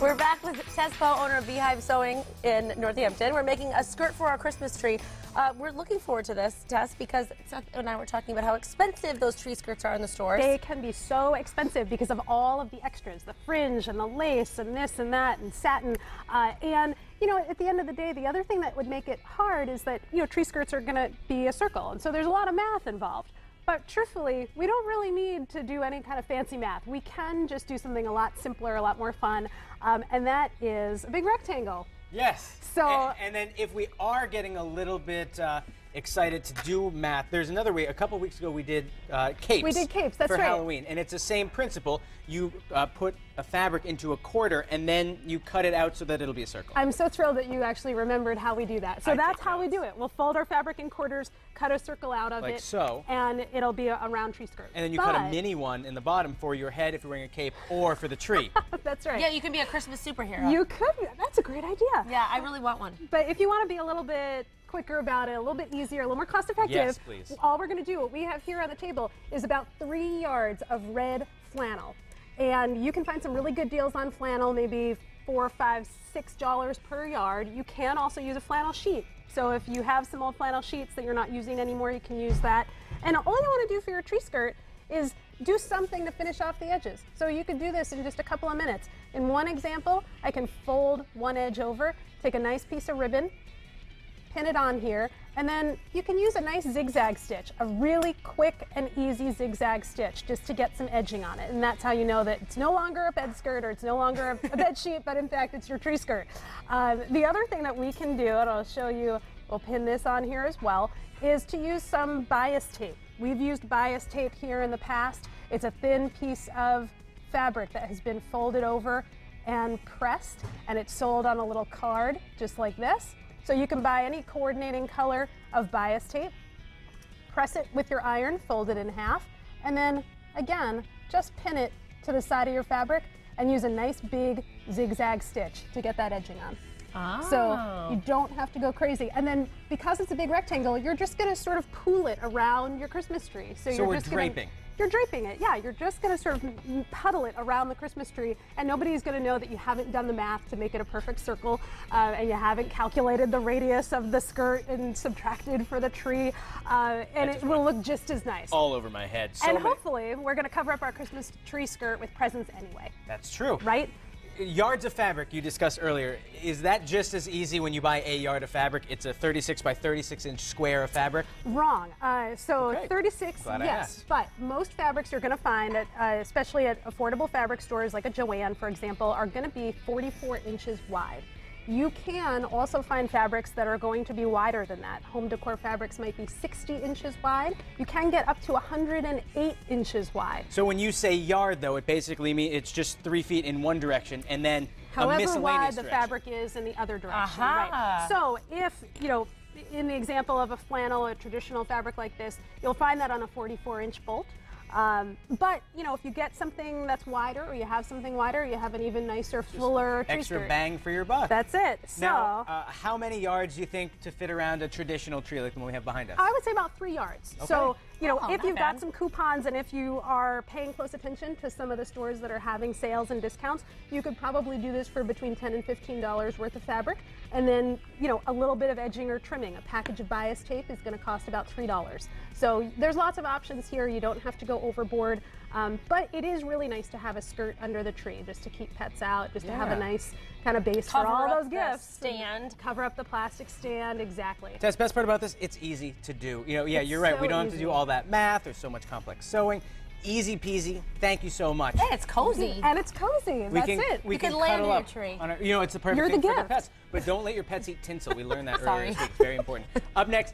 We're back with Tess Poe, owner of Beehive Sewing in Northampton. We're making a skirt for our Christmas tree. We're looking forward to this, Tess, because Seth and I were talking about how expensive those tree skirts are in the stores. They can be so expensive because of all of the extras, the fringe and the lace and this and that and satin. And, you know, at the end of the day, the other thing that would make it hard is that, you know, tree skirts are going to be a circle. And so there's a lot of math involved. But truthfully, we don't really need to do any kind of fancy math. We can just do something a lot simpler, a lot more fun, and that is a big rectangle. Yes. So, and then if we are getting a little bit excited to do math, there's another way. A couple weeks ago we did capes. We did capes, that's for right. Halloween, and it's the same principle. You put a fabric into a quarter, and then you cut it out so that it'll be a circle. I'm so thrilled that you actually remembered how we do that. So that's how we do it. We'll fold our fabric in quarters, cut a circle out of it, like so, and it'll be a round tree skirt. And then you cut a mini one in the bottom for your head if you're wearing a cape, or for the tree. That's right. Yeah, you can be a Christmas superhero. You could. That's a great idea. Yeah, I really want one. But if you want to be a little bit quicker about it, a little bit easier, a little more cost effective, yes, please. All we're going to do, what we have here on the table, is about 3 yards of red flannel. And you can find some really good deals on flannel, maybe $4, $5, $6 per yard. You can also use a flannel sheet. So if you have some old flannel sheets that you're not using anymore, you can use that. And all you want to do for your tree skirt is do something to finish off the edges. So you could do this in just a couple of minutes. In one example, I can fold one edge over, take a nice piece of ribbon, pin it on here, and then you can use a nice zigzag stitch, a really quick and easy zigzag stitch, just to get some edging on it. And that's how you know that it's no longer a bed skirt or it's no longer a bed sheet, but in fact it's your tree skirt. The other thing that we can do, and I'll show you, we'll pin this on here as well, is to use some bias tape. We've used bias tape here in the past. It's a thin piece of fabric that has been folded over and pressed, and it's sold on a little card just like this. So you can buy any coordinating color of bias tape, press it with your iron, fold it in half, and then again, just pin it to the side of your fabric and use a nice big zigzag stitch to get that edging on. Oh. So you don't have to go crazy. And then because it's a big rectangle, you're just going to sort of pool it around your Christmas tree. So you're we're just draping. You're draping it, yeah. You're just going to sort of puddle it around the Christmas tree, and nobody's going to know that you haven't done the math to make it a perfect circle, and you haven't calculated the radius of the skirt and subtracted for the tree, and it will look just as nice. All over my head. And hopefully, we're going to cover up our Christmas tree skirt with presents anyway. That's true. Right? Yards of fabric you discussed earlier, is that just as easy when you buy a yard of fabric? It's a 36 by 36 inch square of fabric? Wrong. So okay. 36, yes, but most fabrics you're going to find, especially at affordable fabric stores like a Joann, for example, are going to be 44 inches wide. You can also find fabrics that are going to be wider than that. Home decor fabrics might be 60 inches wide. You can get up to 108 inches wide. So when you say yard, though, it basically means it's just 3 feet in one direction and then however a miscellaneous wide the direction. fabric is in the other direction. Right. So if, you know, in the example of a flannel, a traditional fabric like this, you'll find that on a 44-inch bolt. But, you know, if you get something that's wider, or you have something wider, you have an even nicer, fuller tree extra skirt. bang for your buck. That's it. Now, how many yards do you think to fit around a traditional tree like the one we have behind us? I would say about 3 yards. Okay. So, you know, if you've bad. got some coupons and if you are paying close attention to some of the stores that are having sales and discounts, you could probably do this for between $10 and $15 worth of fabric. And then, you know, a little bit of edging or trimming. A package of bias tape is going to cost about $3. So there's lots of options here. You don't have to go overboard. But it is really nice to have a skirt under the tree just to keep pets out, just to have a nice kind of base for all those gifts. Stand. Cover up the plastic stand, exactly. Tess, best part about this, it's easy to do. You know, yeah, you're right. So We don't have to easy. do all that math. There's so much complex sewing. Easy peasy. Thank you so much. Yeah, it's cozy. And it's cozy. That's it. We You can can lay cuddle under up your tree. on our, you know, it's the perfect You're the thing for the gift. pets. But don't let your pets eat tinsel. We learned that earlier Sorry. this week. Very important. Up next.